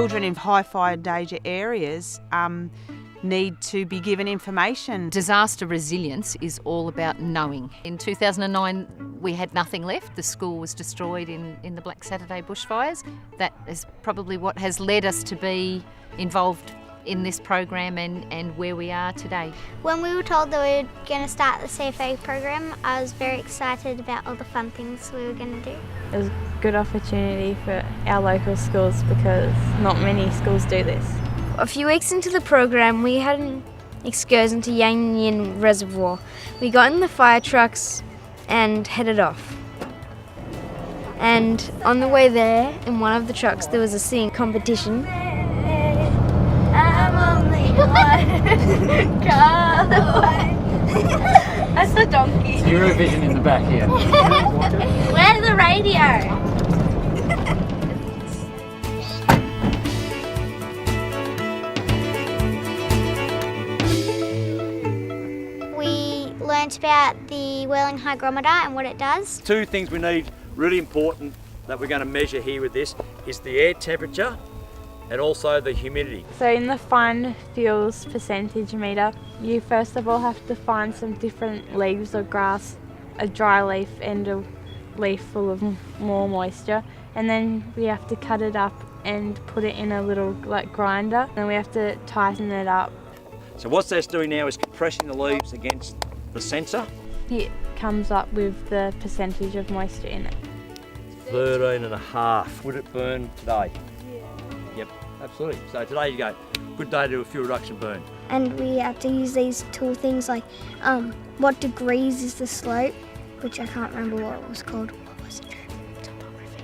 children in high fire danger areas need to be given information. Disaster resilience is all about knowing. In 2009 we had nothing left. The school was destroyed in the Black Saturday bushfires. That is probably what has led us to be involved in this program and where we are today. When we were told that we were going to start the CFA program, I was very excited about all the fun things we were going to do. It was a good opportunity for our local schools because not many schools do this. A few weeks into the program, we had an excursion to Yanyan Reservoir. We got in the fire trucks and headed off. And on the way there, in one of the trucks, there was a singing competition. I'm only one call away. That's the donkey. It's Eurovision in the back here. Where's the radio? Learnt about the whirling hygrometer and what it does. Two things we need really important that we're going to measure here with this is the air temperature and also the humidity. So in the fun fuels percentage meter, you first of all have to find some different leaves or grass, a dry leaf and a leaf full of more moisture, and then we have to cut it up and put it in a little grinder, and we have to tighten it up. So what that's doing now is compressing the leaves against the sensor. It comes up with the percentage of moisture in it. 13.5. Would it burn today? Yeah. Yep, absolutely. So today you go, good day to do a fuel reduction burn. And we have to use these tool things like what degrees is the slope, which I can't remember what it was called. What was it? Topography.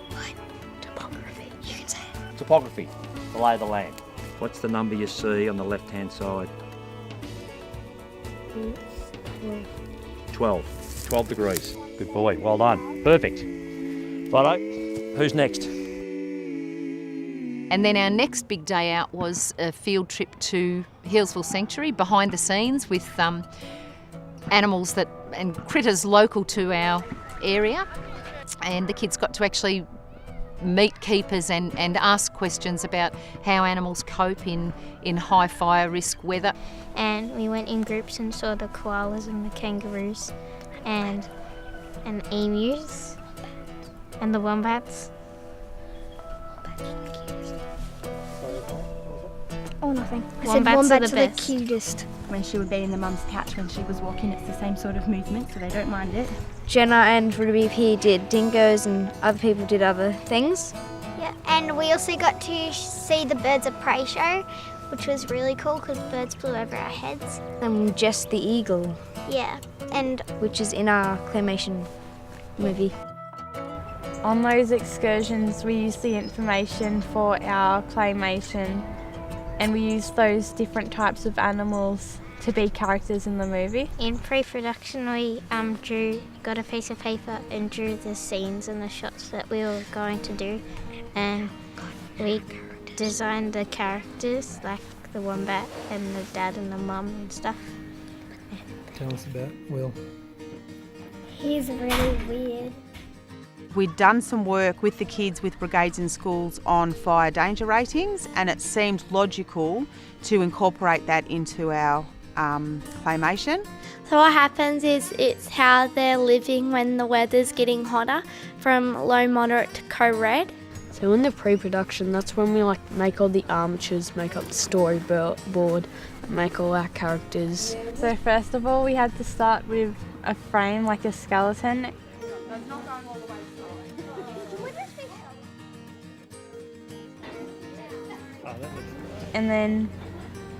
What? Topography. You can say it. Topography, the lay of the land. What's the number you see on the left-hand side? 12 degrees. Good boy, well done. Perfect. Righto, who's next? And then our next big day out was a field trip to Healesville Sanctuary, behind the scenes with animals and critters local to our area. And the kids got to actually meet keepers and ask questions about how animals cope in high fire risk weather. And we went in groups and saw the koalas and the kangaroos and emus and the wombats. Oh, nothing. I said wombats are the cutest. When she would be in the mum's pouch when she was walking, it's the same sort of movement, so they don't mind it. Jenna and Ruby P did dingoes and other people did other things. Yeah, and we also got to see the birds of prey show, which was really cool because birds flew over our heads. And Jess the eagle. Yeah, and which is in our claymation movie. On those excursions we use the information for our claymation, and we use those different types of animals to be characters in the movie. In pre-production we got a piece of paper and drew the scenes and the shots that we were going to do, and we designed the characters like the wombat and the dad and the mum and stuff. Tell us about Will. He's really weird. We'd done some work with the kids with brigades and schools on fire danger ratings, and it seemed logical to incorporate that into our claymation. So what happens is it's how they're living when the weather's getting hotter, from low, moderate to co-red. So in the pre-production, that's when we make all the armatures, make up the storyboard, make all our characters. So first of all we had to start with a frame, like a skeleton. And then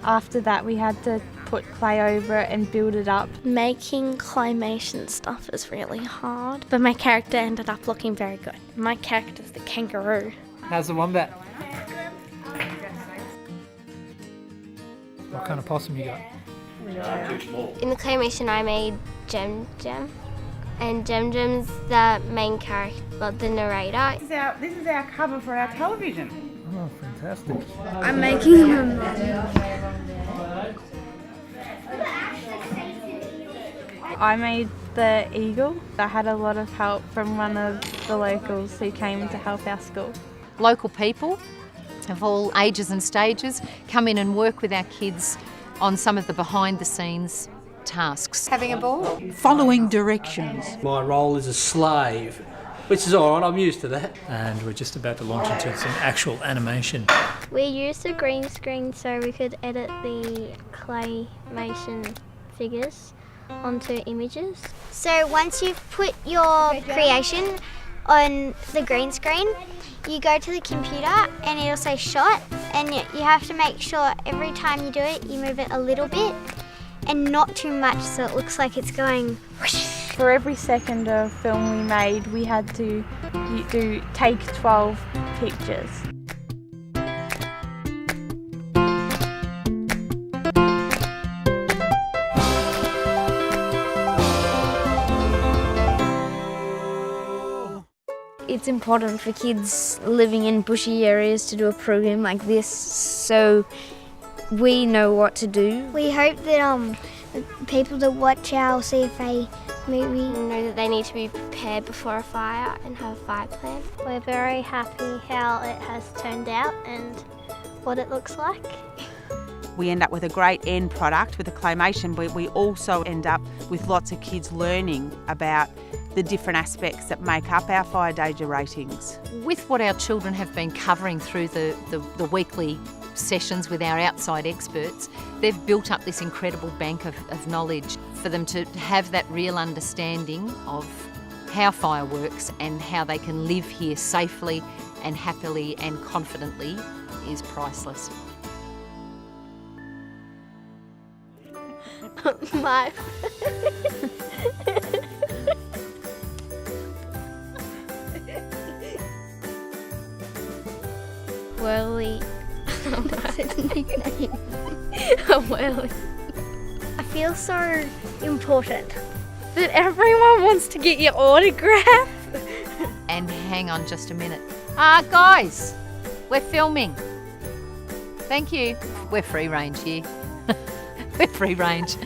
after that we had to put clay over it and build it up. Making claymation stuff is really hard, but my character ended up looking very good. My character's the kangaroo. How's the wombat? What kind of possum you got? In the claymation I made Jem Jem, and Jem Jem's the main character, well, the narrator. This is our cover for our television. Oh, fantastic. I'm making him. I made the eagle. I had a lot of help from one of the locals who came to help our school. Local people of all ages and stages come in and work with our kids on some of the behind the scenes tasks. Having a ball? Following directions. My role is a slave, which is all right, I'm used to that. And we're just about to launch into some actual animation. We used a green screen so we could edit the claymation figures onto images. So once you've put your creation on the green screen, you go to the computer and it'll say shot, and you have to make sure every time you do it, you move it a little bit and not too much so it looks like it's going whoosh. For every second of film we made, we had to take 12 pictures. It's important for kids living in bushy areas to do a program like this so we know what to do. We hope that people that watch our CFA movie know that they need to be prepared before a fire and have a fire plan. We're very happy how it has turned out and what it looks like. We end up with a great end product with the claymation, but we also end up with lots of kids learning about the different aspects that make up our fire danger ratings. With what our children have been covering through the weekly sessions with our outside experts, they've built up this incredible bank of knowledge for them to have that real understanding of how fire works and how they can live here safely and happily and confidently is priceless. My Whirly. That's its nickname. Whirly. I feel so important. That everyone wants to get your autograph. And hang on just a minute. Guys, we're filming. Thank you. We're free range here. We're free range.